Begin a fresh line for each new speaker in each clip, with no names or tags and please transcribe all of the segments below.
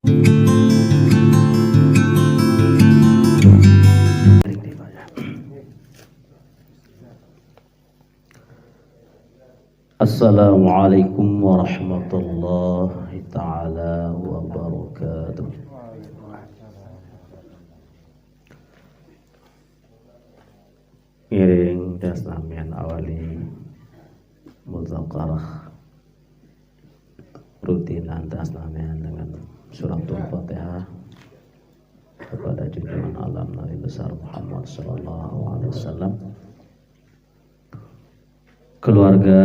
Assalamualaikum warahmatullahi ta'ala wabarakatuh. Ngiring dan samian awali muzakarah rutinan dan samian dengan suratul Fatihah kepada junjungan alam Nabi besar Muhammad sallallahu alaihi wasallam, keluarga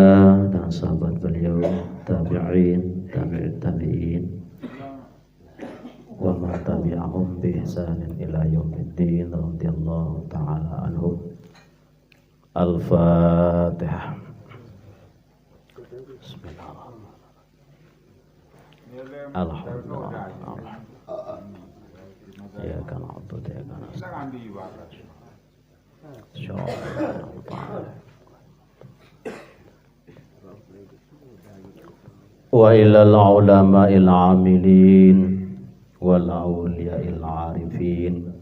dan sahabat beliau, tabi'in, tabi'in, wa man tabi'ahum bi ihsanin ila yaumiddin radhiyallahu ta'ala anhum. Al-Fatihah. Bismillahirrahmanirrahim. Alhamdulillah. Ya kan abdu ya kan wa ilal ulama'il amilin wal awliya'il arifin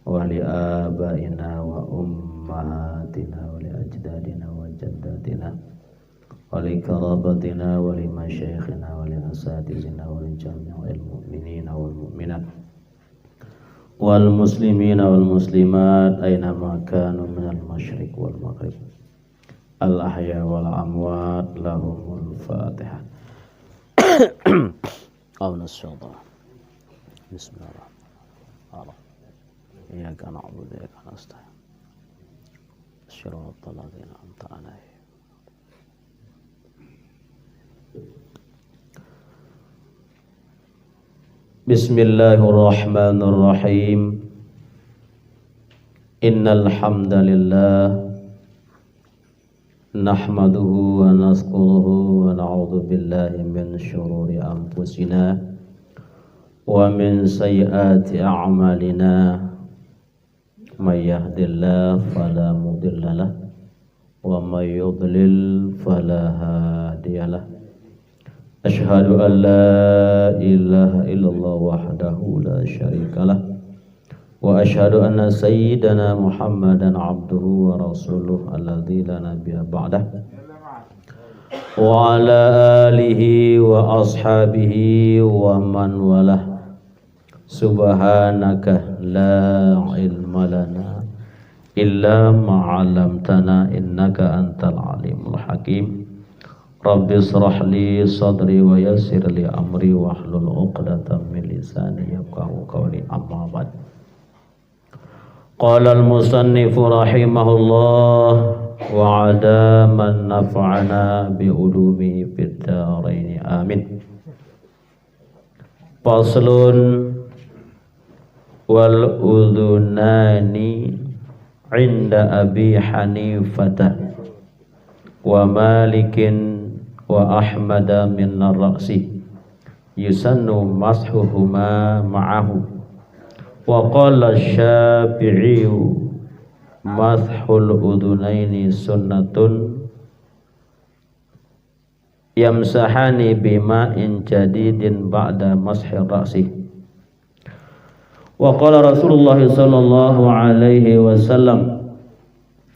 wa li abaina wa ummahatina wa li ajdadina wa jaddatina wa li karabatina wa li masyayikhina wa li asatizina wa li jami'il mu'minina wal mu'minat wal muslimina wal muslimat aina ma kanu minal masyriq wal maghrib al ahya wal amwat lahumul fatihah. Auna syaitan. Bismillahirrahmanirrahim. Iyyaka na'budu wa iyyaka nasta'in. Shiratal ladzina an'amta 'alaihim. Bismillahirrahmanirrahim. Innal hamdalillah nahmaduhu wa nazkuruhu wa na'udzu billahi min syururi anfusina wa min sayyiati a'malina. May yahdihillahu fala mudhillalah wa may yudlil fala hadiyalah. Asyhadu an la ilaha illallah wahdahu la syarikalah wa asyhadu anna sayyidana Muhammadan abduhu wa rasuluh alladzi la nabiyya ba'dah wa ala alihi wa ashabihi wa man walah. Subhanaka la ilma lana illa ma 'allamtana innaka antal alimul hakim. Rabbi israh li sadri wa yassir li amri wahlul 'uqdatam min lisani yafqahu qawli. Amma ba'd. Qala al-musannif rahimahullah wa 'ada man nafa'ana bi ulumi fid darain amin. Faslun wal udhunani 'inda Abi Hanifah wa Malikin wa Ahmada min ar-ra'si yusannu mashuhuma ma'ahu. Wa qala Syafi'i mashul udhunaini sunnatun yamsahani bima'in jadidin ba'da mashir ra'si. Wa qala Rasulullah sallallahu alaihi wasallam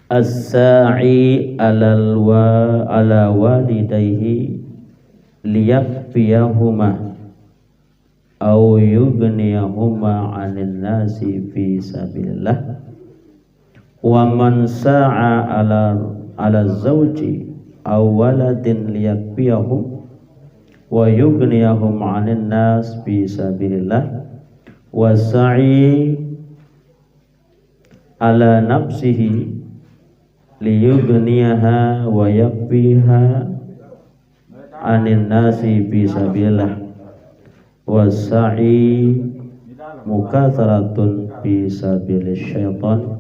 as-sa'i ala walidayhi liyakfiyahuma aw yughniyahuma 'anil nasi fi sabilillah wa man sa'a ala zawji aw waladin liyakfiyahum wa yughniyahum 'anil nas fi sabilillah wa sa'i ala nafsihi liyughniyaha wa yakfiha 'anil nasi fi sabilillah wa sa'i mukatharatun fi sabilis syaitan.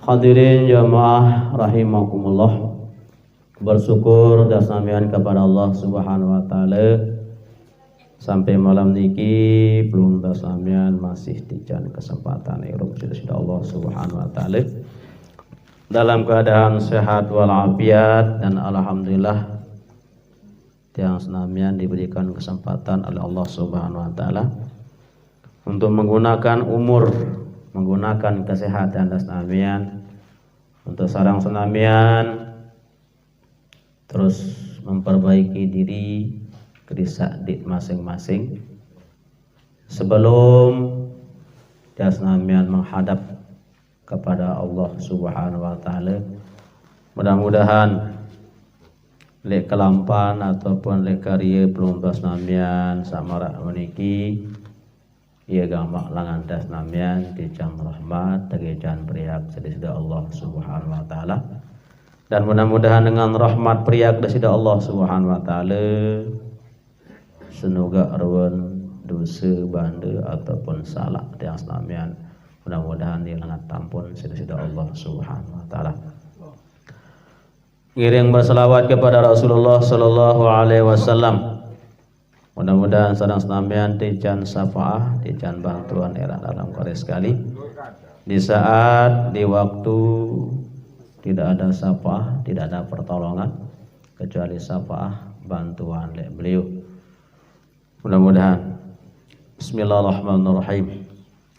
Hadirin jamaah rahimakumullah, bersyukur dan samian kepada Allah Subhanahu wa taala sampai malam niki belum tasamian masih dijan kesempatan irum sudah Allah Subhanahu wa taala dalam keadaan sehat walafiat, dan alhamdulillah yang senamian diberikan kesempatan oleh Allah Subhanahu wa taala untuk menggunakan umur, menggunakan kesehatan dan senamian untuk sarang senamian terus memperbaiki diri kerisa di masing-masing sebelum senamian menghadap kepada Allah Subhanahu wa taala. Mudah-mudahan lek kelampan ataupun lek karya belum senamian samara meniki ia gamak langan das namian dijang rahmat tegejan priak sedesida Allah Subhanahu wa taala. Dan mudah-mudahan dengan rahmat priak desida Allah Subhanahu wa taala semoga arwan dosa banda ataupun salah yang senamian mudah-mudahan dilangat tampun sedesida Allah Subhanahu wa taala. Ngiring berselawat kepada Rasulullah sallallahu alaihi wasallam. Mudah-mudahan sareng senamian dijan syafaah, dijan bantuan era dalam karya sekali. Di saat, di waktu tidak ada syafaah, tidak ada pertolongan kecuali syafaah bantuan oleh beliau. Mudah-mudahan. Bismillahirrahmanirrahim.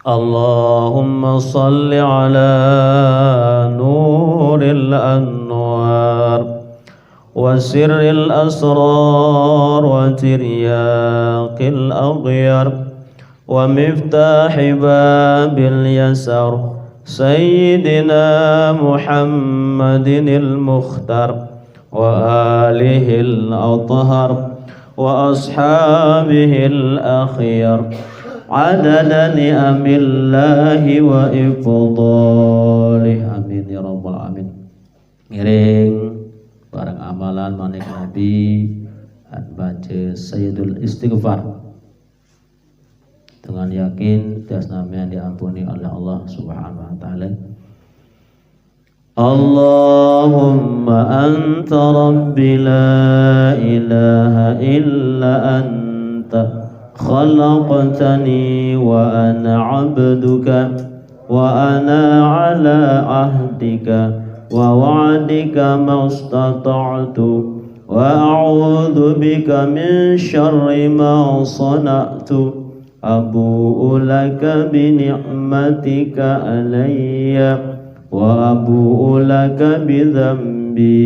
Allahumma salli ala nuril anwar وسر الأسرار وترياق الأغيار ومفتاح باب اليسر سيدنا محمد المختار وآله الأطهر وأصحابه الأخيار عدد نعم الله وإفضاله آمين يا رب العالمين. Ngiring barang amalan manik Nabi baca Sayyidul Istighfar dengan yakin jasnamian diampuni oleh Allah Subhanahu wa taala. Allahumma anta rabbi la ilaha illa anta khalaqtani wa ana 'abduka wa ana 'ala ahdika wa wa'dika mastata'tu wa a'udzu bika min syarri ma sana'tu abu'u laka bi ni'matika alayya wa abu'u laka bi dhanbi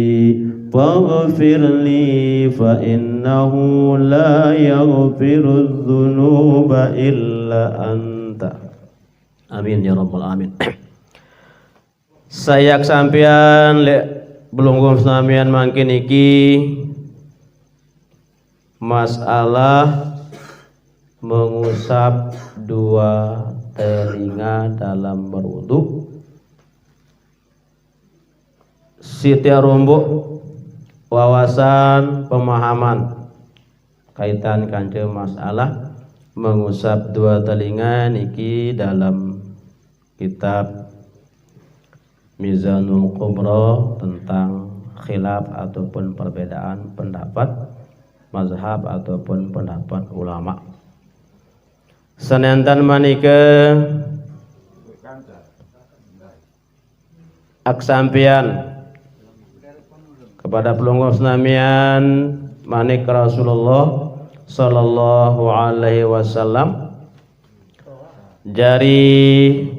faghfir li fa innahu la yaghfiru dzunuba illa anta. Amin ya rabbal alamin. Sayak sampean lek belum sampean mangkin iki masalah mengusap dua telinga dalam berwudu. Setiap rumbuk wawasan pemahaman kaitan kanca masalah mengusap dua telinga niki dalam kitab Mizanul Kubra tentang khilaf ataupun perbedaan pendapat mazhab ataupun pendapat ulama. Senentan manike aksampian kepada pelungguh senamian manik Rasulullah sallallahu alaihi wasallam jari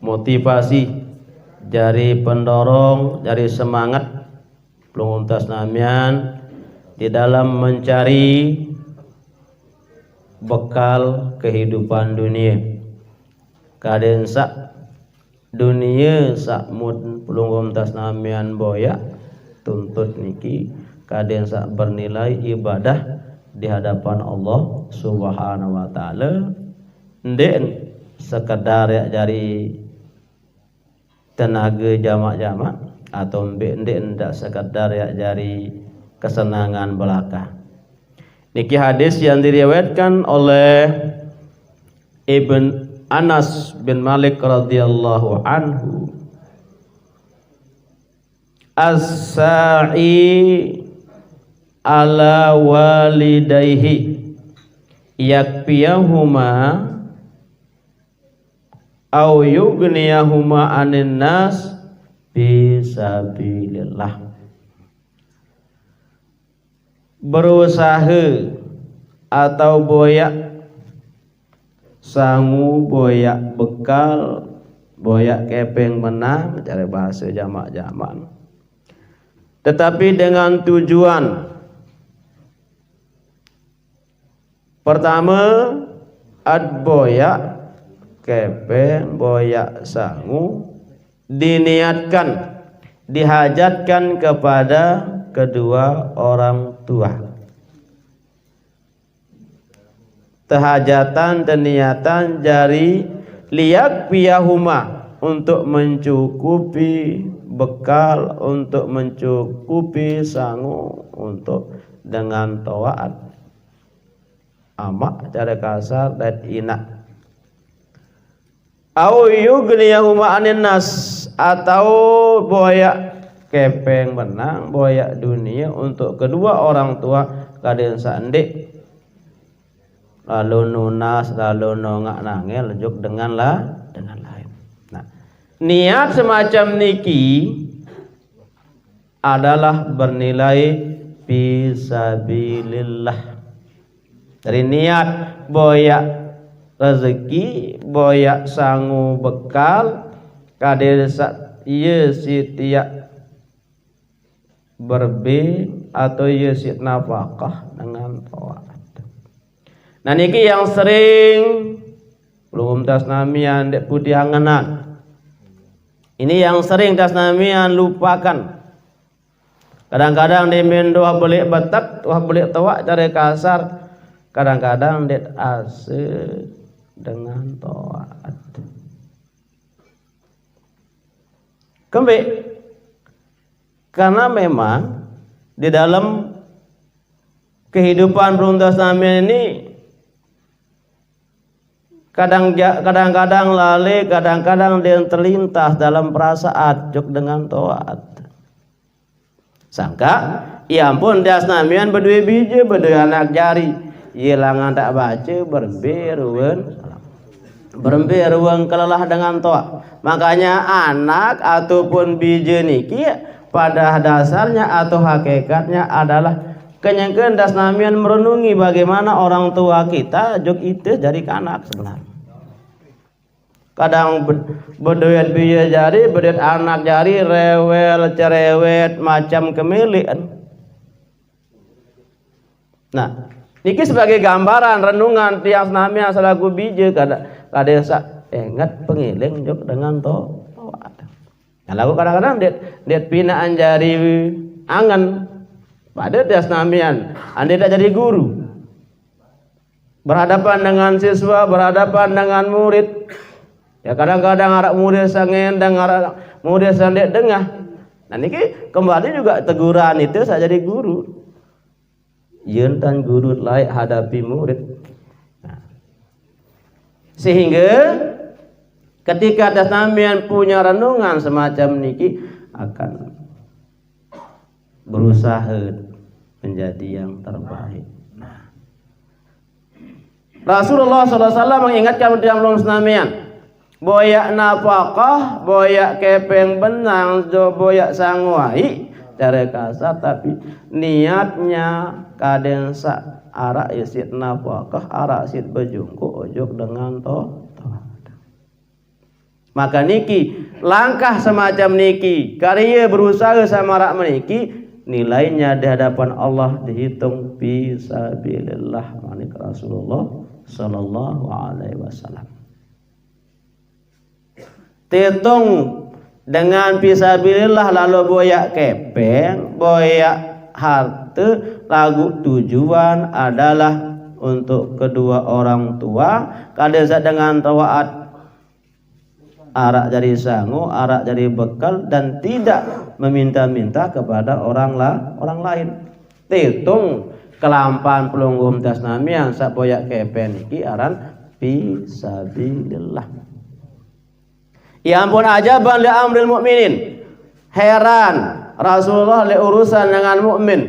motivasi, jari pendorong, jari semangat pelungguh senamian di dalam mencari bekal kehidupan dunia. Kaden sak dunia sak mud pelungguh tasnamian boya tuntut niki kaden sak bernilai ibadah di hadapan Allah Subhanahu wa taala. Ndek sekedar ya jari tenaga jamak-jamak atau ndek ndak sekedar ya jari kesenangan belaka. Niki hadis yang diriwayatkan oleh Ibn Anas bin Malik radhiyallahu anhu. As-sa'i ala walidayhi yakfiyahuma au yughniyahuma anin nas fisabilillah. berusaha atau boyak sangu, boyak bekal, boyak kepeng menang, cara bahasa jamak-jamak. Tetapi dengan tujuan pertama, ad boyak kepeng, boyak sangu diniatkan, dihajatkan kepada kedua orang tua. Tehajatan dan niatan jari liyak piyahuma, untuk mencukupi bekal, untuk mencukupi sangu, untuk dengan taat amak cara kasar dan inak. Au yughniyahuma anin nas, atau boyak kepeng benang, boyak dunia untuk kedua orang tua kaden sandik, lalu nunas, lalu nongak nangil juk dengan lain. Nah, niat semacam niki adalah bernilai fisabilillah. Dari niat boyak rezeki, boyak sangu bekal kader ieu sitiak berbe atau ieu sit nafkah dengan taat. Nah niki yang sering belum tasnamian dek putih angenan. Ini yang sering tasnamian lupakan. Kadang-kadang di mendo boleh batak, boleh tawak cara kasar. Kadang-kadang dek ase dengan taat. Kembali, karena memang di dalam kehidupan belum tasnamian ini kadang-kadang lali, kadang-kadang dia terlintas dalam perasaan juk dengan taat. Sangka, ya ampun dasnamian berdua biji, berdua anak jari, hilangan tak baca, berberuang kelelah dengan taat. Makanya anak ataupun biji niki pada dasarnya atau hakikatnya adalah kenyangkeun dasnamian merenungi bagaimana orang tua kita juk itu jadi anak sebenarnya. Kadang berduit biaya jari, berduit anak jari, rewel, cerewet, macam kemilian. Nah, ini sebagai gambaran renungan tiang namanya selaku biji kadesa ingat pengiling juk dengan taat. Nah, lagu kadang-kadang dia pinaan jari angan pada tiang namian, anda tak jadi guru. Berhadapan dengan siswa, berhadapan dengan murid. Ya kadang-kadang arak murid sangen dan arak murid sandek dengah. Nah niki kembali juga teguran itu saya jadi guru. Yen tan guru layak hadapi murid. Nah, sehingga ketika tasnamian punya renungan semacam niki akan berusaha menjadi yang terbaik. Nah, Rasulullah SAW mengingatkan dalam tasnamian, boyak nafkah, boyak kepeng benang, boyak sanguai cara kasar, tapi niatnya kaden sa arak isit nafkah, arak isit bejungku ojuk dengan taat. Maka niki langkah semacam niki karya berusaha sama rak meniki nilainya di hadapan Allah dihitung fisabilillah manik Rasulullah sallallahu alaihi wasallam. Titung dengan fisabilillah lalu boyak kepeng, boyak harta, lagu tujuan adalah untuk kedua orang tua, kadesa dengan taat arak jadi sangu, arak jadi bekal dan tidak meminta-minta kepada orang lain. Titung kelampan pelunggum tasnamian sak boyak kepeng iki aran fisabilillah. Ya ampun ajaban li amril mukminin. Heran Rasulullah li urusan dengan mukmin.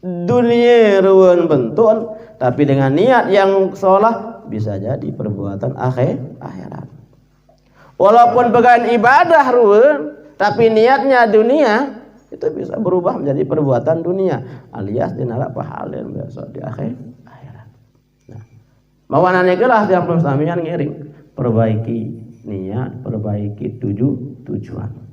Dunia ruwen bentun tapi dengan niat yang sholah bisa jadi perbuatan akhirat. Walaupun bagian ibadah ruwen tapi niatnya dunia itu bisa berubah menjadi perbuatan dunia alias dinalak pahalin besok di akhirat. Nah, mawanane gelah yang samian ngiring, perbaiki niat, perbaiki tujuan.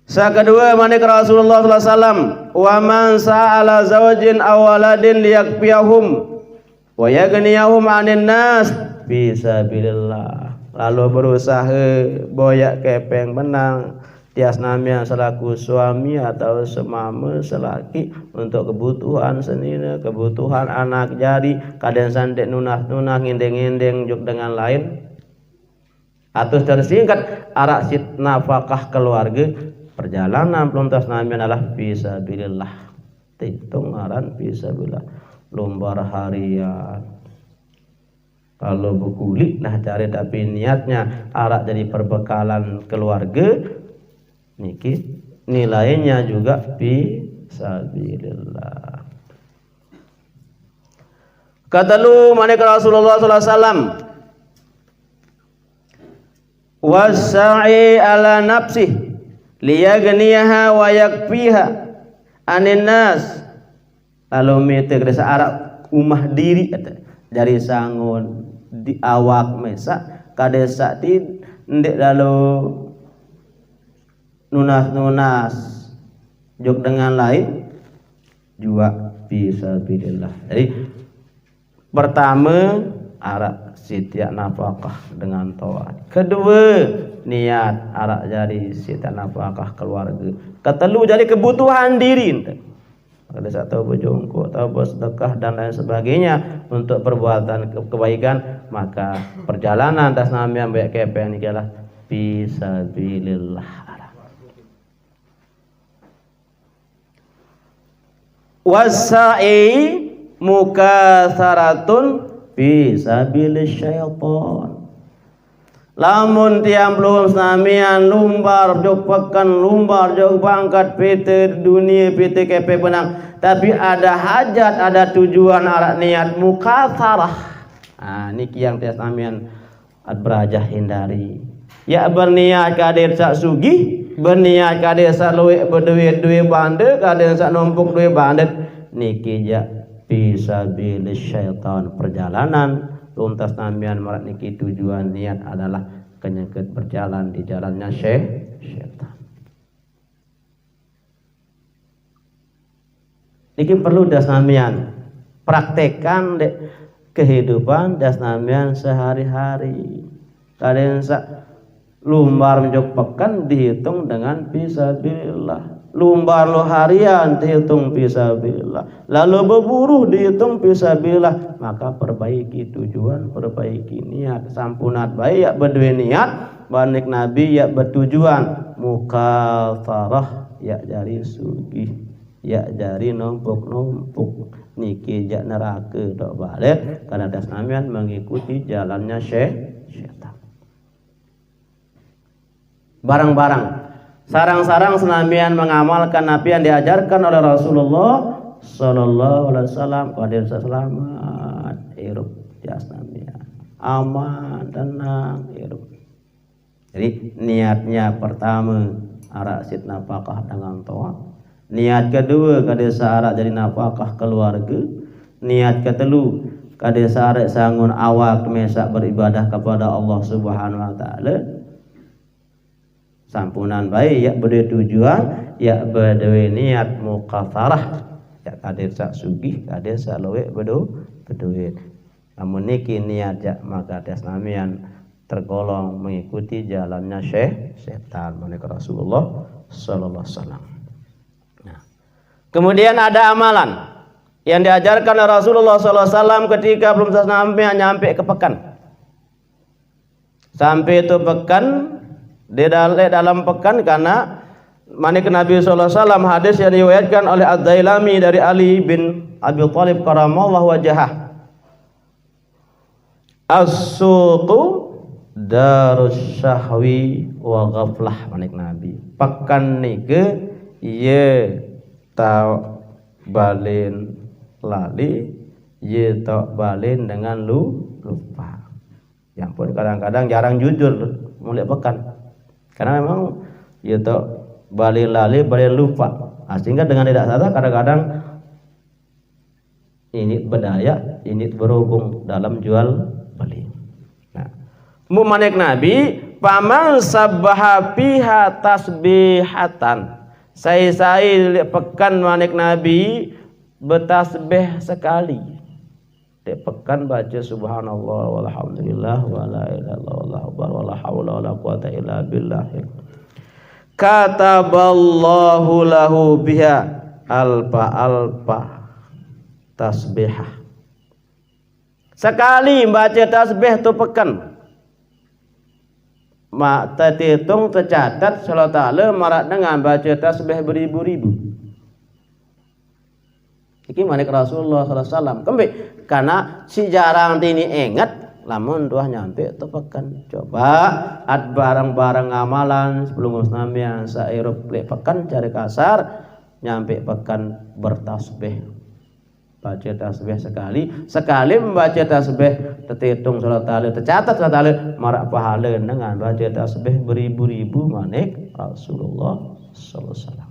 Kedua manik Rasulullah sallallahu alaihi wasallam, wa man sa'ala zawjin aw waladin liyakfiyahum wa yaghniyahum 'anil nas fi sabilillah. Lalu berusaha boyak kepeng menang tias namian selaku suami atau semama selaki untuk kebutuhan senina, kebutuhan anak jadi, kadang sandek nunah-nunah ngindeng-ngindeng juk dengan lain. Atus tersingkat arak sit nafkah keluarga. Perjalanan peluntas namian adalah fisabilillah. Hitung aran fisabilillah. Lombar harian. Kalau berkulit nah cari tapi niatnya arak jadi perbekalan keluarga. Niki nilainya juga fisabilillah. Kata lu manik Rasulullah sallallahu alaihi wasallam, wasa'i ala nafsih liyagniyaha wa yakfiha anin nas. Lalu mete kedesa Arab umah diri dari sangun di awak mesa kadesa di ndek lalu nunas jok dengan lain juga fisabilillah. Jadi pertama arak setiap nafkah dengan taat. Kedua niat arak jadi setiap nafkah keluarga. Ketelu jadi kebutuhan diri. Ada satu bojongko atau bersedekah dan lain sebagainya untuk perbuatan kebaikan, maka perjalanan atas nama yang baik kepen ini adalah fisabilillah. Wasa'i mukatsaratun fisabilis syaitan. Lamun tiang belum samian lumbar jok pekan, lumbar jok bangkat PT dunia PT KP benang, tapi ada hajat, ada tujuan arak niat mukatsarah. Nah, niki yang tiang samian berajah hindari. Ya berniat kadir sak sugih, berniat kadir sak luwek berduit bande, kadir sak numpuk duit bande. Niki ya fisabilis syaitan. Perjalanan tuntas namian marat niki tujuan niat adalah kenyeket berjalan di jalannya syaitan. Niki perlu das namian praktekkan kehidupan das namian sehari-hari. Kalian lumbar menjok pekan dihitung dengan fisabilillah. Lumbar lo harian dihitung fisabilillah, lalu berburu dihitung fisabilillah. Maka perbaiki tujuan, perbaiki niat. Sampunat baik ya berdua niat, banik nabi ya bertujuan mukatsarah ya jari sugih, ya jari numpuk niki jak neraka dok balik karena das namian mengikuti jalannya syaitan. Barang-barang sarang-sarang senamian mengamalkan apa yang diajarkan oleh Rasulullah sallallahu alaihi wasallam. Qadir selamat hirup jasnamian aman tenang hirup. Jadi niatnya pertama arak sit nafkah dengan taat. Niat kedua kadesa arak jadi nafkah keluarga. Niat ketelu kadesa arak sangun awak mesak beribadah kepada Allah Subhanahu wa taala. Sampunan baik ya berdua tujuan ya berdua niat mukatsarah ya kadir sak sugih kadir sak luwek berduit. Namun niki niat ya maka atas namian tergolong mengikuti jalannya syaitan menika Rasulullah sallallahu alaihi wasallam. Nah, kemudian ada amalan yang diajarkan oleh Rasulullah sallallahu alaihi wasallam ketika belum nyampe ke pekan. Sampai itu pekan di dalam pekan karena manik Nabi sallallahu alaihi wasallam hadis yang diriwayatkan oleh Ad-Dailami dari Ali bin Abi Thalib karamallahu wajhah. As-suqu darus syahwi wa ghaflah manik Nabi. Pekan nike ye ta balin lali ye ta balin dengan lupa. Ya pun kadang-kadang jarang jujur mulai pekan. Karena memang itu balik lali, balik lupa. Nah, sehingga dengan tidak sadar kadang-kadang ini berdaya, ini berhubung dalam jual beli. Nah, manik Nabi, paman sabbaha fiha tasbihatan. Saya pekan manik Nabi bertasbih sekali. Pekan baca subhanallah walhamdulillah wala ilaha illallah wala haula wala quwata illa billah. Kataballahu lahu biha alfa tasbihah. Sekali baca tasbih tu pekan. Mak terhitung tercatat Allah Ta'ala marak dengan baca tasbih beribu-ribu. Iki manik Rasulullah SAW. Kembali karena si jarang tini ingat, lamun tuah nyampe tu pekan. Coba at barang-barang amalan sebelum Nabi yang sairup pekan cari kasar nyampe pekan bertasbih. Baca tasbih sekali membaca tasbih terhitung salat Ta'ala tercatat salat Ta'ala marak pahala dengan baca tasbih beribu-ribu manik Rasulullah SAW.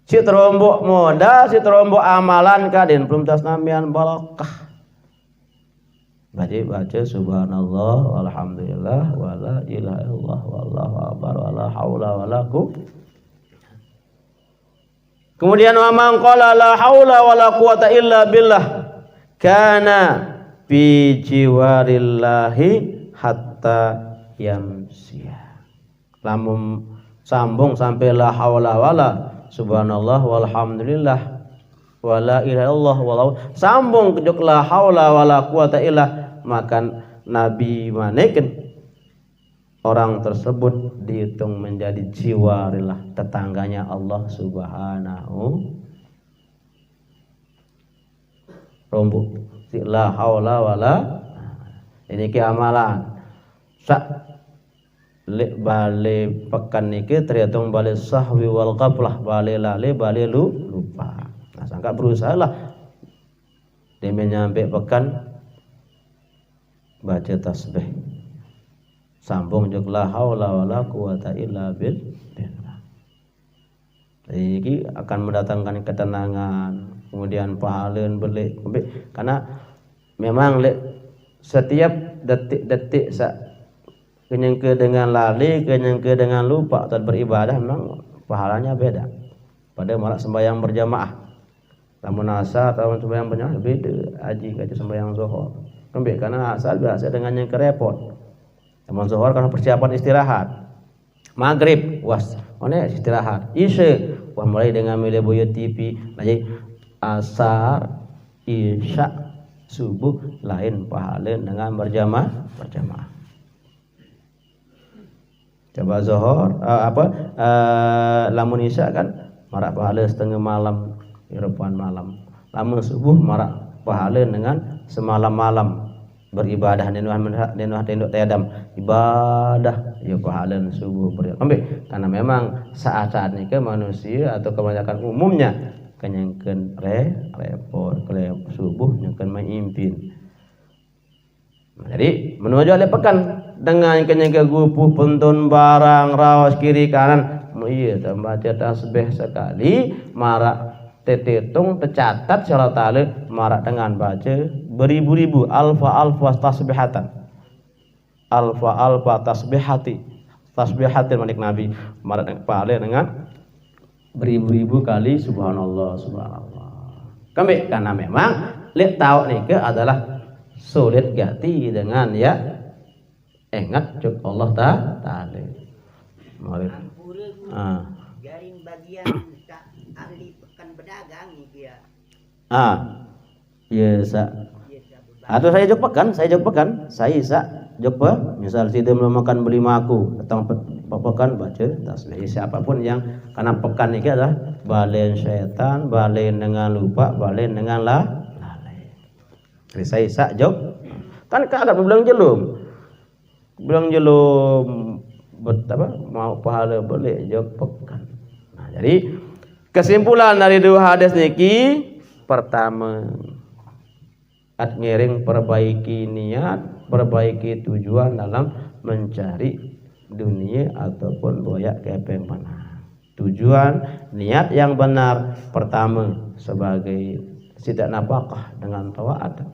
Si terombok modal, si terombok amalan kadin belum tas namian barakah. Baca subhanallah walhamdulillah wala ilaha illallah wallahu akbar wala haula wala quwwata. Kemudian wa man qala la haula wala quwwata illa billah kana fi jiwarillahi hatta yamsiya. Lamun sambung sampai la haula wala subhanallah walhamdulillah wala ilaha illallah walau sambung kejuk la haula wala quwata illa, maka Nabi manekin orang tersebut dihitung menjadi jiwarillah, tetangganya Allah Subhanahu. Rombuk la haula wala, ini ki amalan sak lek balik pekan niki terhitung balik sahwi wal ghaflah, balik lali balik lupa. Nah, sangka berusaha lah dia menyampai pekan baca tasbih sambung jeung la haula wala quwata illa billah. Ini akan mendatangkan ketenangan, kemudian pahala belik karena memang lek setiap detik-detik kenyangke dengan lali, kenyangke dengan lupa atau beribadah memang pahalanya beda. Pada malah sembahyang berjamaah, lamun asar atau sembahyang berjamaah beda aji kaca sembahyang zuhur. Kembali karena asar biasa dengan yang kerepot. Lamun zuhur karena persiapan istirahat. Maghrib was, mana istirahat. Isya wah mulai dengan milih boyo TV. Jadi asar, isya, subuh lain pahala dengan berjamaah. Coba zuhur lamun isya kan marak pahala setengah malam, irupan malam. Lamun subuh marak pahala dengan semalam malam beribadah denuah tenduk tayadam ibadah ya pahala subuh beribadah. Karena memang saat-saat ini ke manusia atau kebanyakan umumnya kenyangkeun repot subuh nyangkeun maimpin. Jadi menuju oleh pekan dengan kenyangka gupuh pentun barang rawas kiri kanan iya baca tasbih sekali marak terhitung tercatat salat Ta'ala marak dengan baca beribu-ribu alfa tasbihatin manik Nabi marak pahala dengan beribu-ribu kali subhanallah. Kami karena memang lihat tahu nih ke adalah sulit gati dengan ya ingat cuk Allah Ta'ala. Mari.
Jaring bagian ahli pekan pedagang iki ya.
Iya sa. Atau saya jog pekan, saya jog misal si dia makan beli maku, datang pekan baca tasbih siapapun yang karena pekan ini adalah balen setan, balen dengan lupa, balen dengan lalai. Jadi saya sak jog kan agak bilang jelum mau pahala boleh jog pekan. Nah, jadi kesimpulan dari dua hadis niki pertama ngiring perbaiki niat, perbaiki tujuan dalam mencari dunia ataupun boyak kepeng panah. Tujuan niat yang benar pertama sebagai sidak napakah dengan taat,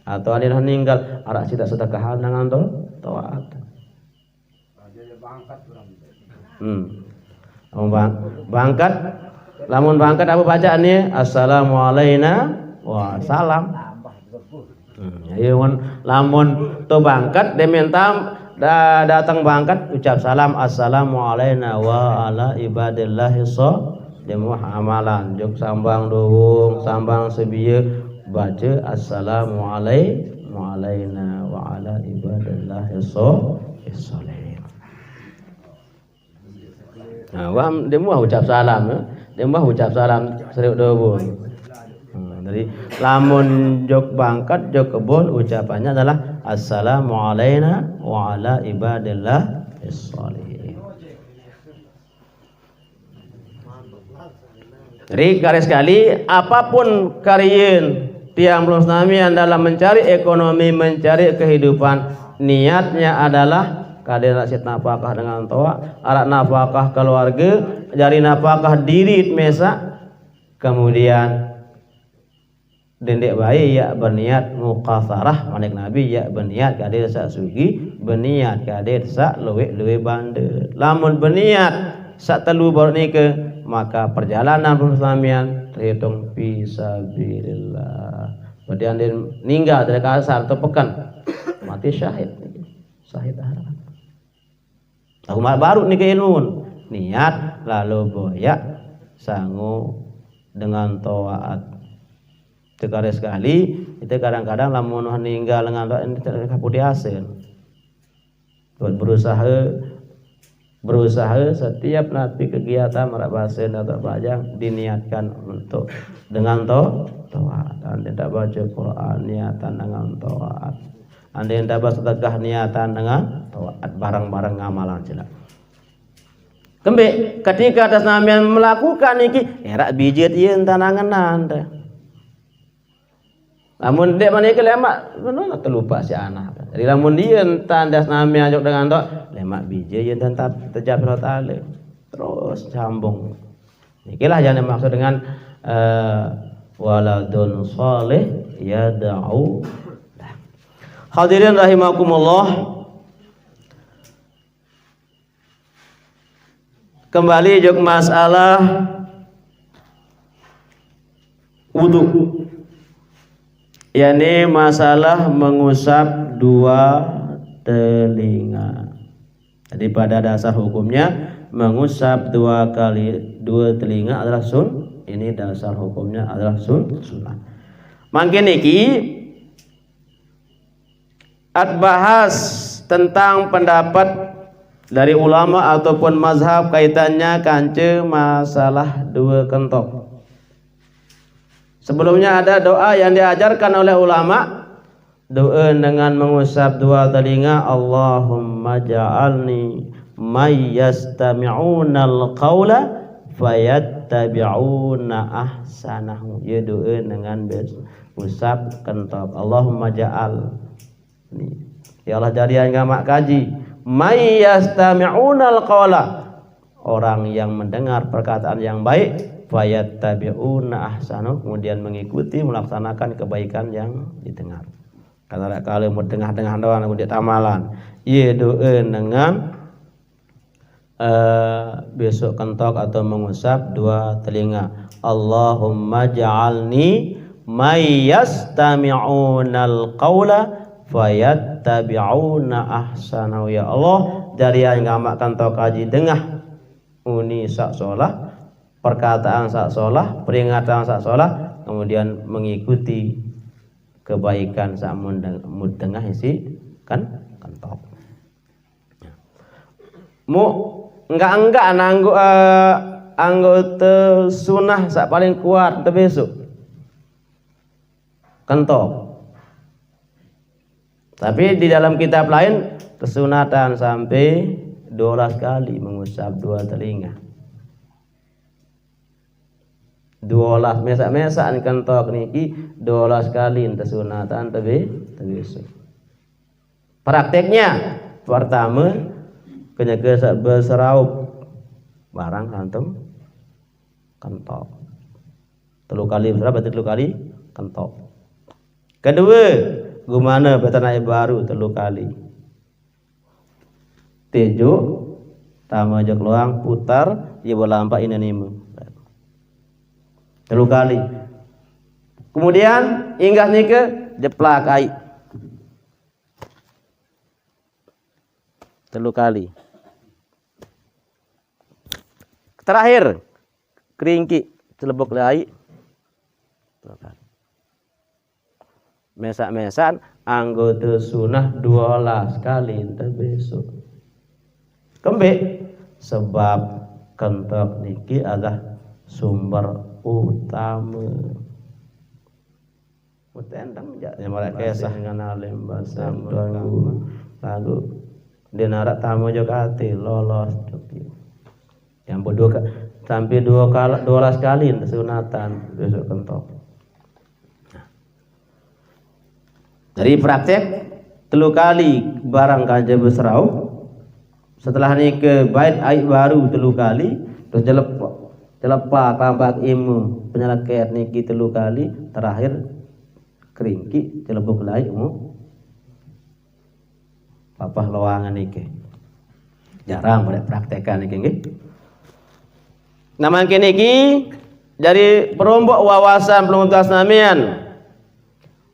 atau alih ninggal arak sidak sedekah dengan taat. Bangkat, lamun bangkat apa bacaan ni? Assalamualaikum wa salam. Lamun tu bangkat diminta datang bangkat ucap salam assalamualaikum wa ala ibadillahi sholihin amalan jok sambang dohong sambang sebieu baca assalamualaikum wa ala ibadillahi sholihin. Nah, wam demu ucap salam, demu ucap salam seriuk dohong. Jadi lamun jok bangkat jok kebun ucapannya adalah assalamualaikum wa ala ibadillahi sholihin. Jadi garis sekali apapun karyin tiang belum namian dalam mencari ekonomi, mencari kehidupan, niatnya adalah kadang rakyat nafkah dengan toa, arak nafkah keluarga, jari nafkah diri mesa, kemudian dendek bayi ya berniat muqafarah manik nabi ya berniat kade sak sugi berniat kade sak luwe bande lamun berniat sak telu baru nike maka perjalanan persamian terhitung fisabilillah. Berarti anda ninggal dari kasar atau pekan mati syahid harapan. Aku baru nike ilmun niat lalu boyak sangu dengan taat. Sekali sekali itu kadang-kadang lamun ninggal dengan doa ini kapudi hasil. Buat berusaha setiap nanti kegiatan merabasen atau bajang diniatkan untuk dengan taat. Anda tidak baca Quran niatan dengan taat. Anda tidak baca sedekah niatan dengan taat. Barang-barang amalan jelas. Kembali ketika atas nama melakukan ini, erak bijit ia tanangan anda. Lamun dek mana ke lemak, mana terlupa si anak. Jadi lamun dia tandas nami ajak dengan dok, lemak biji yang tetap terjadi taala. Terus sambung. Inilah yang dimaksud dengan waladun saleh yad'u. Hadirin rahimakumullah. Kembali jok masalah wudu. Yani masalah mengusap dua telinga. Jadi pada dasar hukumnya mengusap dua telinga adalah ini dasar hukumnya adalah sunnah. Mangkin iki bahas tentang pendapat dari ulama ataupun mazhab kaitannya kance masalah dua kentok. Sebelumnya ada doa yang diajarkan oleh ulama, doa dengan mengusap dua telinga, Allahumma ja'alni may yastami'unal qawla fayattabi'una ahsanahu. Ya doa dengan usap kentok. Allahumma ja'al. Ya Allah jadian ngamak kaji. May yastami'unal qawla. Orang yang mendengar perkataan yang baik, fayattabi'una ahsanahu, kemudian mengikuti melaksanakan kebaikan yang didengar. Karena kalau mau tengah-tengah doang kemudian amalan. Ye doa dengan besok kentok atau mengusap dua telinga. Allahumma ja'alni may yastami'unal qawla fayattabi'una ahsanahu. Ya Allah, dari yang ngamakan tau kaji dengah uni sak solah, perkataan sak solah, peringatan sak solah, kemudian mengikuti kebaikan sak mudengah isi kan kentok. Mu enggak anggota sunnah sak paling kuat besok kentok. Tapi di dalam kitab lain kesunatan sampai 12 kali mengusap dua telinga. 12 mesak-mesak kentok niki 12 kali kesunatan tapi besok. Prakteknya pertama kena ke berseraup barang hantum kentok. 3 kali berseraup berarti 3 kali kentok. Kedua, gimana betanai baru 3 kali. Tejo tama aja keluang putar dia bola lampak ini 3 kali. Kemudian inggah nika jeplak air 3 kali. Terakhir keringki celebok air 3 kali. Mesak-mesan anggota sunah 12 kali ente besok. Kembali sebab kentok niki adalah sumber utama. Mutendang ya mereka kisah dengan alim bahasa lalu dia narak tamu juga hati lolos yang berdua sampai 12 kali sunatan besok kentok. Dari praktek 3 kali barang kanja berserau, setelah ini ke bait air baru 3 kali, terus jelepak tampak ilmu penyelakat niki 3 kali, terakhir keringki jelebuk lai papah loangan niki. Jarang pada praktekan niki nggih. Nama niki dari perombok wawasan peluntas namian.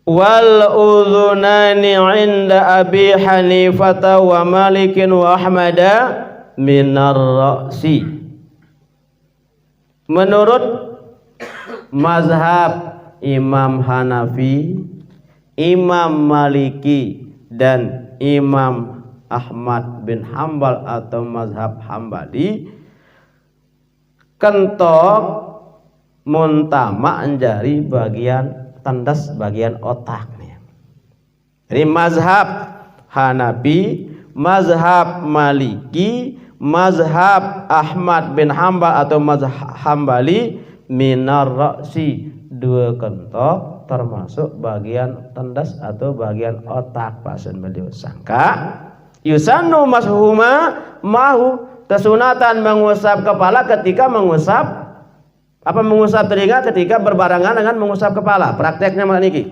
Wal udhunani 'inda Abi Hanifah wa Malikin wa Ahmada minar ra'si. Menurut mazhab Imam Hanafi, Imam Maliki dan Imam Ahmad bin Hambal atau mazhab Hambali, kentok muntama jari bagian tandas bagian otak nih. Jadi mazhab Hanafi, mazhab Maliki, mazhab Ahmad bin Hambal atau mazhab Hambali minar ra'si, 2 kentok termasuk bagian tandas atau bagian otak. Pasen beliau sangka yusannu mashuma mahu kesunatan mengusap kepala ketika mengusap telinga ketika berbarengan dengan mengusap kepala. Prakteknya malah niki.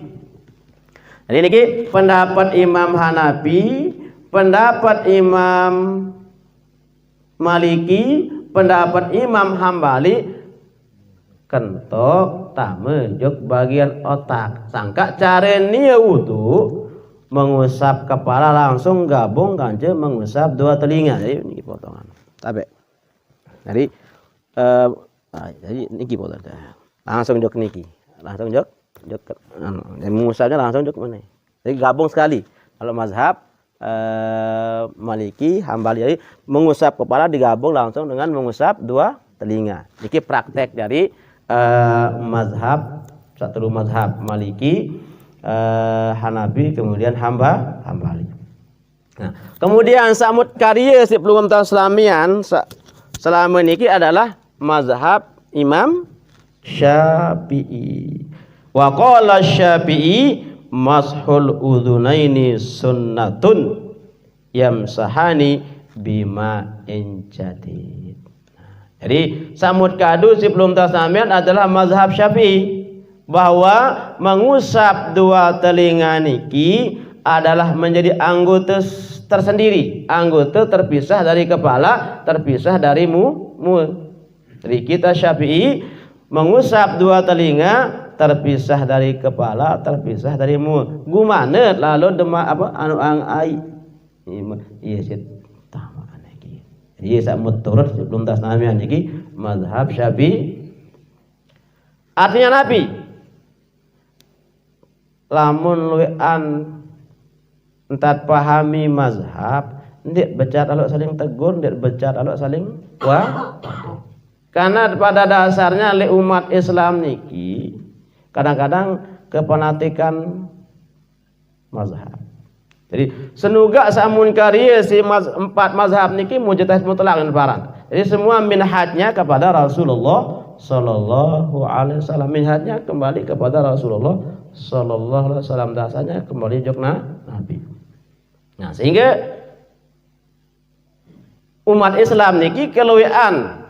Jadi niki pendapat Imam Hanafi, pendapat Imam Maliki, pendapat Imam Hambali, kentok tame jok bagian otak. Sangka cara niat wudu mengusap kepala langsung gabung kanje mengusap 2 telinga. Jadi ini potongan. Tabe. Jadi niki potongan. Langsung jok niki. Langsung jok dan mengusapnya langsung jok mana. Jadi gabung sekali. Kalau mazhab Maliki, Hambali, jadi mengusap kepala digabung langsung dengan mengusap 2 telinga. Niki praktek dari mazhab satu mazhab Maliki, Hanafi, kemudian Hambali. Nah, kemudian samut karya si pelum tahun Islamian selama niki adalah mazhab Imam Syafi'i. Wa qala Syafi'i mashul udhunaini sunnatun yamsahani bima injadid. Jadi samud kadu si belum tasamian adalah mazhab Syafi'i, bahwa mengusap 2 telinga niki adalah menjadi anggota tersendiri, anggota terpisah dari kepala, terpisah dari mulut. Jadi kita Syafi'i mengusap 2 telinga terpisah dari kepala, terpisah dari mulut. Gumana lalu demak apa anu ang ai. Iya sih. Iya samud turut sebelum tasnamian niki mazhab Syafi'i. Artinya Nabi lamun luwean entat pahami mazhab, ndik becat alok saling tegur, ndik becat alok saling wah. Karena pada dasarnya le umat Islam niki kadang-kadang kepenatikan mazhab. Jadi senuga samun karya si 4 mazhab niki mujtahid mutlak dan barang. Jadi semua minhajnya kepada Rasulullah sallallahu alaihi wasallam, minhajnya kembali kepada Rasulullah sallallahu alaihi wasallam, dasarnya kembali jokna Nabi. Nah, sehingga umat Islam niki keluwean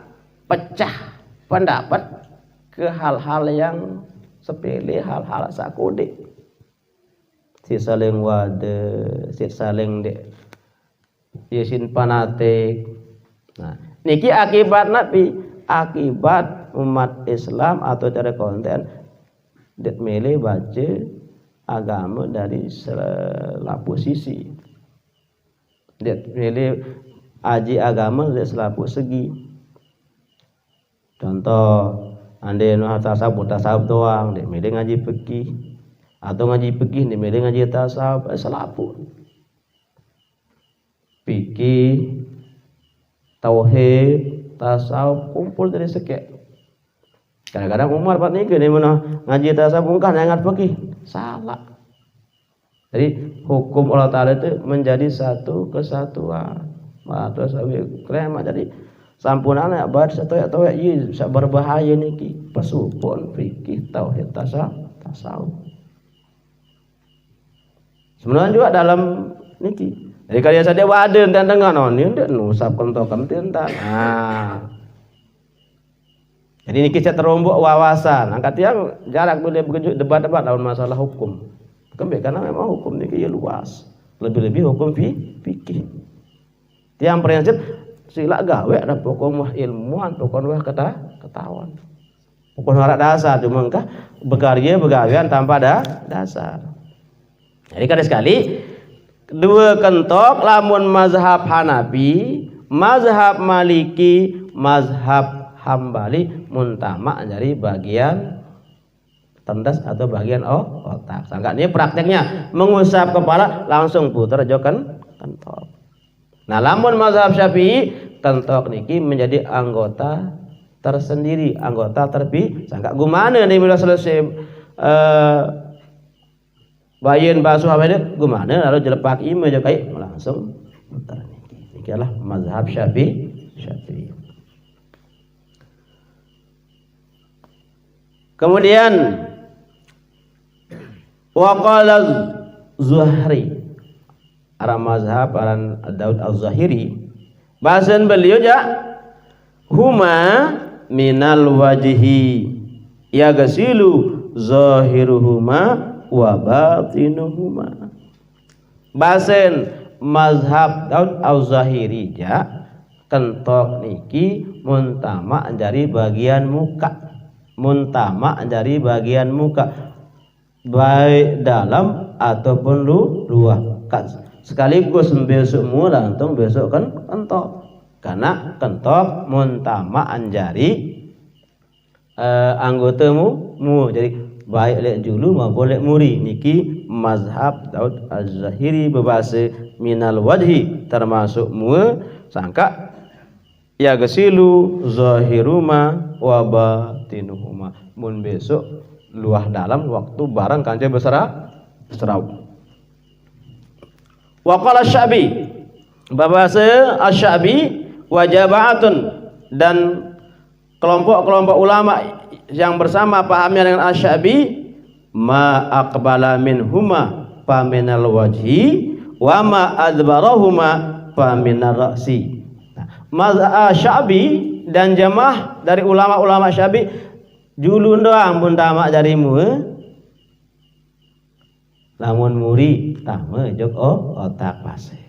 pecah pendapat ke hal-hal yang sepele, hal-hal sakudik. Si saling wade, si saling yesin fanatik. Nah, niki akibat nabi, akibat umat Islam atau cara konten det mele baca agama dari selapu sisi. Det mele aji agama dari selapu segi. Contoh, andai nu tasawuf doang, det mele ngaji fikih, atau ngaji fikih det mele ngaji tasawuf selapu. Fikih, tauhid, tasawuf kumpul dari sekek. Kadang-kadang Umar Pak Nike dia mana ngaji tasawuf bukan ingat fikih, salah. Jadi hukum Allah Taala itu menjadi satu kesatuan. Terus krema jadi sampunana abad satu atau ieu berbahaya niki pasupon fikih tauhid tasawuf. Sebenarnya juga dalam niki. Jadi kalau saja waden dan dengan oni ndak nusap kentokan tintan. Nah. Jadi niki terombok wawasan. Angkat yang jarak boleh debat-debat dalam masalah hukum. Karena memang hukum niki luas. Lebih-lebih hukum fikih. Tiang prinsip sila gawe ada pokok ilmuwan, pokok ketahuan. Pokok hara dasar cuma kah begawian tanpa dasar. Jadi kada sekali dua kentok lamun mazhab Hanafi, mazhab Maliki, mazhab Hambali muntama dari bagian tendas atau bagian otak. Sangka ini prakteknya mengusap kepala langsung putar jokan kentok. Nah, lamun mazhab Syafi'i kentok niki menjadi anggota tersendiri, anggota terpisah. Sangka gumana nih bila selesai bayin basuh apa itu gumana lalu jelepak ima jokai langsung putar niki. Niki adalah mazhab Syafi'i. Kemudian waqala Zuhri arah mazhab aran Daud Az-Zahiri bahasan beliau ja huma minal wajhi ya gasilu zahiruhuma wa batinuhuma. Bahasan mazhab Daud Az-Zahiri ja kentok niki muntama dari bagian muka, muntama dari bagian muka baik dalam ataupun luar. Sekaligus besok mu lantung besok kan kentok. Karena kentok muntama anjari anggotamu jadi baik lek julu maupun lek muri. Niki mazhab Daud Az-Zahiri berbahasa minal wajhi termasuk mu sangka ya gesilu zahiruma wa batinuhuma. Mun besok luah dalam waktu barang kancai berserau. Wa qala Syabi bahasa Asy-Syabi wajabatun dan kelompok-kelompok ulama yang bersama pahamnya dengan Asy-Syabi ma aqbala minhuma fa minal wajhi wa ma adbarahuma fa minar ra'si. Mazhab Syabi dan jamaah dari ulama-ulama Syabi julun doang pun tamak jarimu lamun muri tama jok otak pasir.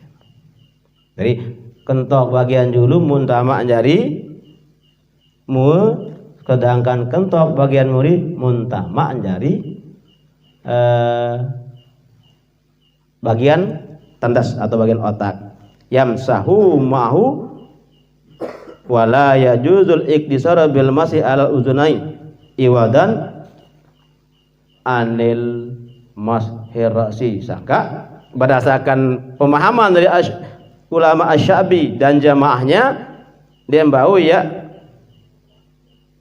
Jadi kentok bagian julu mun tamak jari mu sedangkan kentok bagian muri mun tamak jari bagian tandas atau bagian otak. Yamsahu mahu wala yajuzul iktisara bil masih ala uzunain iwadan anil mashirasi. Sangka berdasarkan pemahaman dari ulama Asy-Syabi dan jamaahnya dia bau ya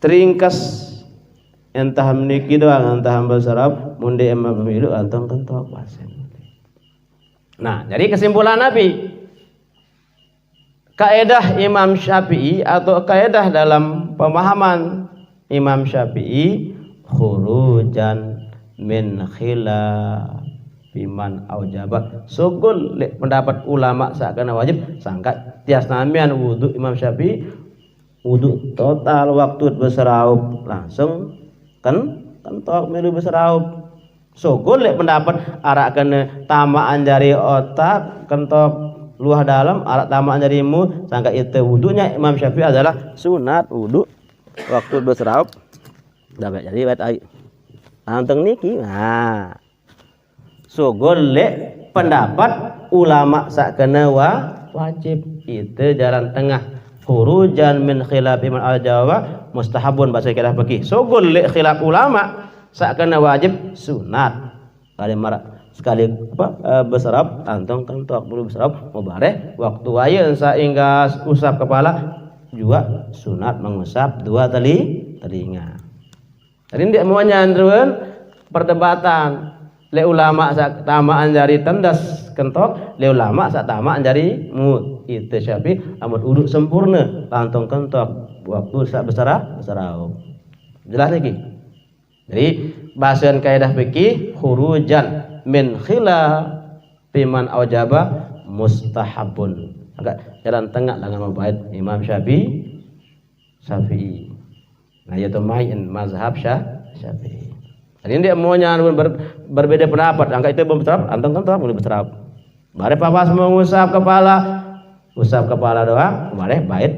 teringkas entah meniki doang entah bersarap mundi emma pemilu antong kentok pasien. Nah, jadi kesimpulan Nabi kaidah Imam Syafi'i atau kaidah dalam pemahaman Imam Syafi'i khurujan min khilaf biman aujabah sugul lek pendapat ulama sakana wajib sangka tias namian wudu Imam Syafi'i wudu total waktu berseraup langsung kentok milu berseraup sugul lek pendapat arak kena tamaan jari otak kentok luah dalam arak tamaan jarimu sangka itu wudunya Imam Syafi'i adalah sunat wudu waktu berseraup dapat jadi wet ai anteng niki nah sugul lek pendapat ulama sakana wajib itu jalan tengah khurujan min khilaf iman al-jawa mustahabun bahasa kita fikih sugul lek khilaf ulama sakana wajib sunat kali marak sekali berserap antong kentok bulu berserap mubareh waktu ayeun sehingga usap kepala juga sunat mengusap dua telinga. Jadi dia mau nyandrun perdebatan le ulama sak tamaan jari tendas kentok le ulama sak tamaan jari mut itu Syafi'i amun uduk sempurna lantong kentok waktu sak berserap jelas lagi. Jadi bahasan kaidah fikih khurujan min khilafiman aujaba mustahabun agak jalan tengah dengan membaik Imam Syafi'i. Nah yaitu main mazhab Syafi'i. Jadi dia maunya berbeda pendapat angka itu berserap anteng kentok boleh berserap. Bare papas mengusap kepala doang bare bait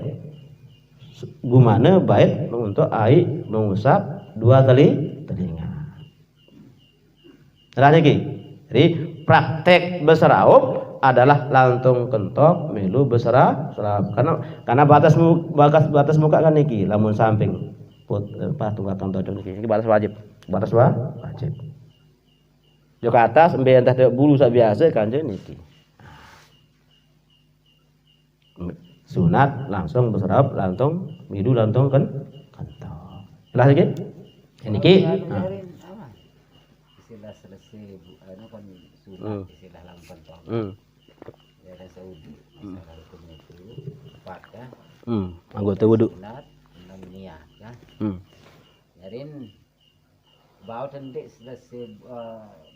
gumana bait untuk ai mengusap dua telinga. Jelas lagi. Jadi praktek berseraup adalah lantung kentok milu berserap karena batas muka kan niki lamun samping tunggal kentok niki batas wajib jo ke atas embe entah bulu sak biasa kanjeng niki sunat langsung berserap lantung milu lantung kentok jelas lagi niki
istilah selesai anu kan sunat istilah langsung kentok ya ada Saudi masalah hukumnya itu tepat kan
anggota wudu
sunat niat kan nyarin bau tendik selesai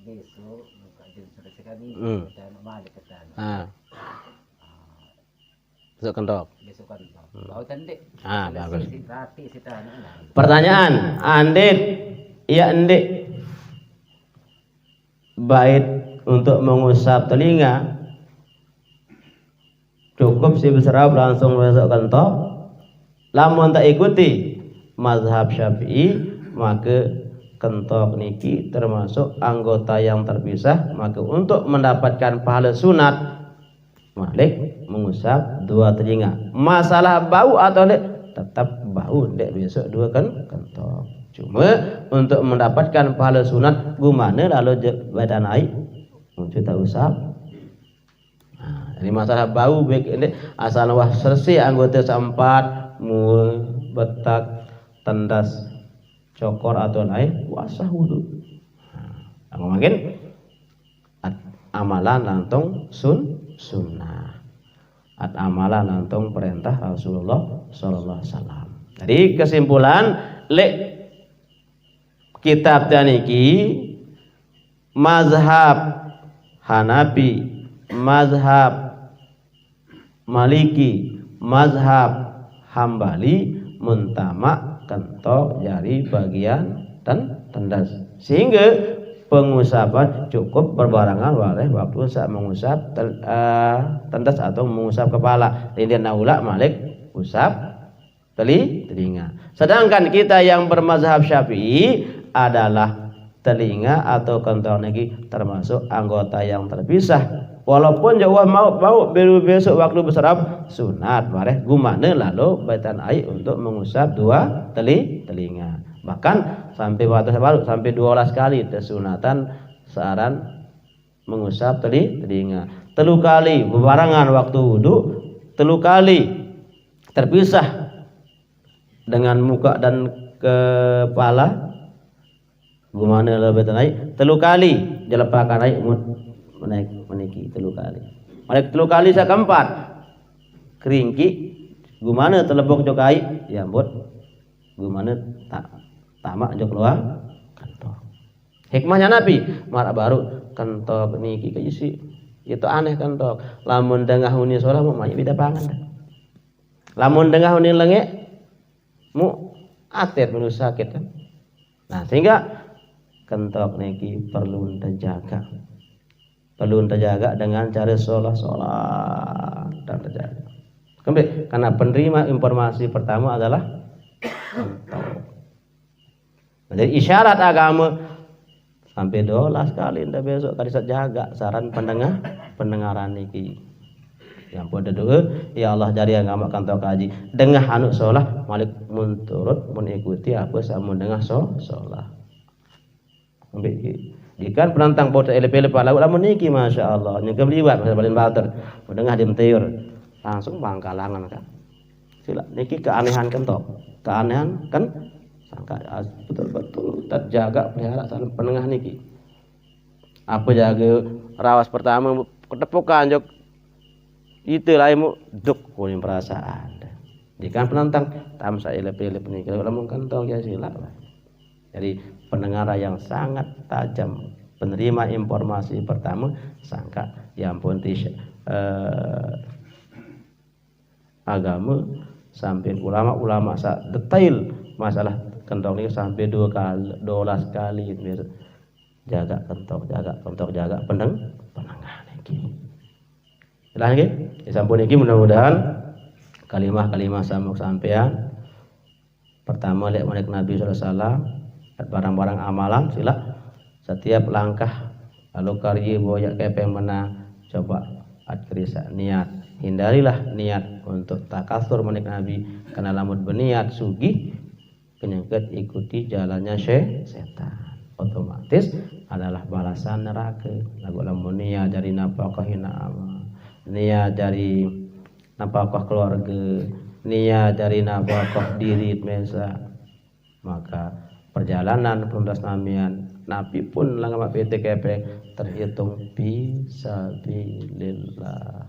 besok buka jam selesai kami dan malik ketan
besok kentok
bau tendik
bagus
rati sitan
pertanyaan andit ya endik bait untuk mengusap telinga cukup si berserap langsung besok kentok lamun tak ikuti mazhab Syafi'i maka kentok niki termasuk anggota yang terpisah maka untuk mendapatkan pahala sunat malik mengusap dua telinga masalah bau atau dek tetap bau dek besok dua kentok cuma untuk mendapatkan pahala sunat gimana lalu badan air untuk tak usap. Jadi masalah bau baik ini asal wah sersih anggota sempat mul betak tendas cokor atau naik puasa wudu. Nah, mungkin amalan lantung sunnah. Amalan lantung perintah Rasulullah sallallahu alaihi wasallam. Jadi kesimpulan lek kitab niki mazhab Hanafi, mazhab Maliki, mazhab Hambali muntama kentok jari bagian dan tendas sehingga pengusapan cukup berbarengan oleh waktu saat mengusap tendas atau mengusap kepala. Lindian naula Malik usap telinga. Sedangkan kita yang bermazhab Syafi'i adalah telinga atau kentok niki termasuk anggota yang terpisah. Walaupun jauh mau besok waktu berserap sunat bareh gumana lalu baitan air untuk mengusap dua telinga. Bahkan sampai batas baru sampai 12 kali tersunatan saran mengusap telinga. 3 kali bebarengan waktu wudu, 3 kali terpisah dengan muka dan kepala. Gimana lalu baitan air? 3 kali jelepakan air menaik meniki 3 kali. Menaik 3 kali saya keempat keringki gimana telebok jok air ya ambut gimana tamak jok keluar kantor. Hikmahnya Nabi marak baru kentok niki ke isi. Itu aneh kentok. Lamun dengah huni salat mau maya bida pangan. Lamun dengah huni lenge mu atir menu sakit kan. Nah, sehingga kentok niki perlu terjaga. Perlu terjaga dengan cara sholat dan terjaga. Kembali, karena penerima informasi pertama adalah kentok. Jadi isyarat agama sampai 12 kali ndak besok kali jaga saran pendengaran niki. Yang pun doa, ya Allah jari agama kantor kaji. Dengah anu sholat malik mun turut mun ikuti apa samun dengah sholat. Ikan penantang bota ele-ele pala lamun niki masyaallah nya kebliwat masa balen bater. Dengah dim teyur langsung bangkalangan kan. Sila niki keanehan kan toh. Keanehan kan sangka betul-betul terjaga pelihara salam penengah niki. Apa jaga rawas pertama ketepukan jok itu laimu duk kuning perasaan. Jika penantang tamsa ele-ele niki lamun kantong ya sila. Jadi pendengar yang sangat tajam, penerima informasi pertama sangka ya ampun agama sampai ulama-ulama detail masalah kentong ini sampai 12 kali jaga kentong jaga pendengar iki. Lah nggih, sampun iki mudah-mudahan kalimah-kalimah sampeyan pertama lihat manik Nabi sallallahu alaihi wasallam barang-barang amalan sila setiap langkah lalu karya boyak kepeng mana coba adkrisa niat hindarilah niat untuk takasur manik Nabi karena lamun berniat sugih penyengket ikuti jalannya setan otomatis adalah balasan neraka lagu lamun niat dari nafkah amal niat dari nafkah keluarga niat dari nafkah diri mesa maka perjalanan penuntas namian Nabi pun langama PTKP terhitung fisabilillah.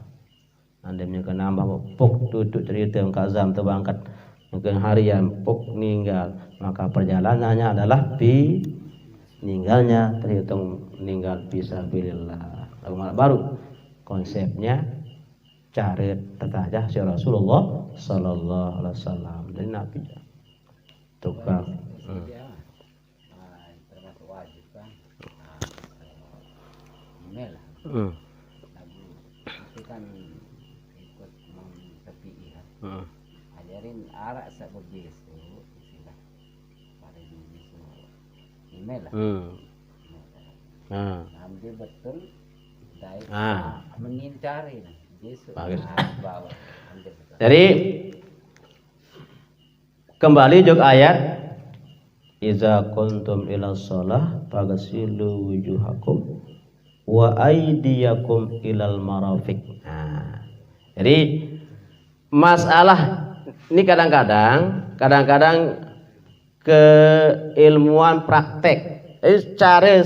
Andemnya ke nambah pok duduk cerita kazam terbangkat mungkin harian pok meninggal maka perjalanannya adalah meninggalnya terhitung meninggal fisabilillah. Lalu malah baru konsepnya cari tertajah si Rasulullah Sallallahu Alaihi Wasallam dari Nabi tukang.
Termasuk wajib kan email itu kan ikut mentepi ya ajarin arak sak begitu istilah pada begitu email lah ambil betul dari mengincari Yesus bawa
jadi kembali jok ayat iza kuntum ila shalah faghsilu wujuhakum wa aydiyakum ilal marafiq. Nah, jadi masalah ini kadang-kadang keilmuan praktek. Jadi cara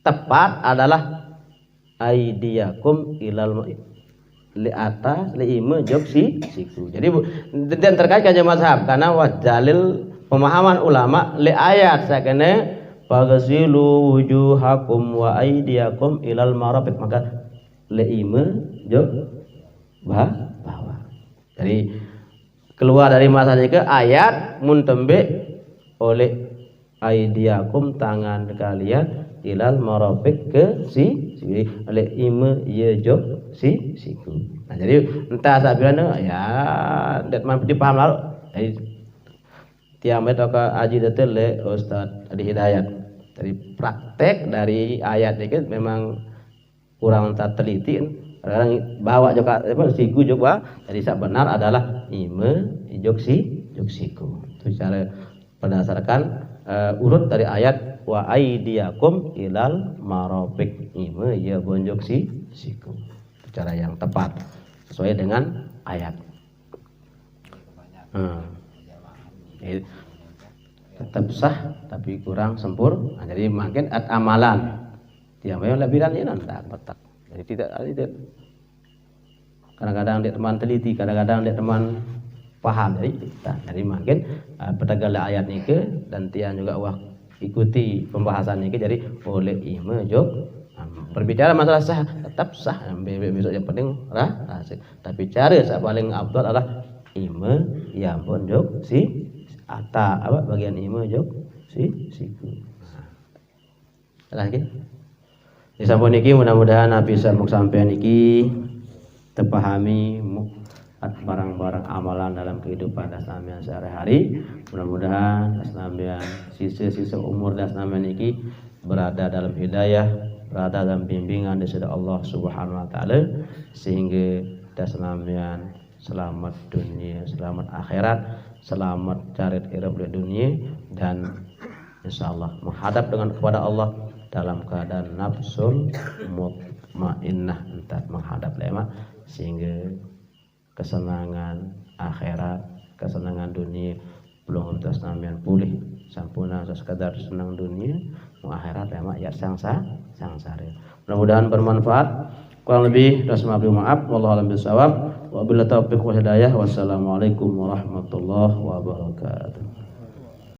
tepat adalah aydiyakum ilal li atas li ima jok siku. Jadi dan terkait kajian mazhab karena dalil pemahaman ulama li ayat sakene faghsilu wujuhakum wa aydiyakum ilal marafiq maka li ima jok bawah. Jadi keluar dari masalahnya ke ayat muntembe oleh aydiyakum tangan kalian ilal marafiq ke oleh ima ye jok siku. Nah jadi entah sabiran ya ndak mampu dipaham lalu. Jadi tiap metode aji detail le Ustaz Adi Hidayat. Dari praktek dari ayat itu memang kurang teliti. Kadang bawa juga siku juga. Jadi sak benar adalah ima jok siku. Itu cara berdasarkan urut dari ayat wa aydiyakum ilal marafiq ima ya bonjok siku. Cara yang tepat sesuai dengan ayat. Tetap sah tapi kurang sempurna. Nah, jadi makin amalan. Dia memang lebihan ini nanti petak. Jadi tidak. Kadang-kadang dia teman teliti, kadang-kadang dia teman paham. Jadi makin petagala ayat ini ke dan tiang juga wah ikuti pembahasan ini jadi boleh ima jog berbicara masalah sah tetap sah besok yang penting tapi cara yang paling abdul adalah ima ya pun jog si ata apa bagian ima jog si siku lagi disambung niki mudah-mudahan bisa mung sampean niki terpahami barang-barang amalan dalam kehidupan dasnamian sehari-hari. Mudah-mudahan dasnamian sisa-sisa umur dasnamian niki berada dalam hidayah, berada dalam bimbingan dari Allah Subhanahu wa taala sehingga dasnamian selamat dunia, selamat akhirat, selamat carit irab di dunia dan insyaallah menghadap dengan kepada Allah dalam keadaan nafsul mutmainnah entah menghadap lema sehingga kesenangan akhirat, kesenangan dunia belum terus namian pulih sampuna sekadar senang dunia mau akhirat lema ya sangsara. Mudah-mudahan bermanfaat. Kurang lebih maaf wallahu a'lam bishawab wa billahi taufiq wa hidayah. Wassalamualaikum warahmatullahi wabarakatuh.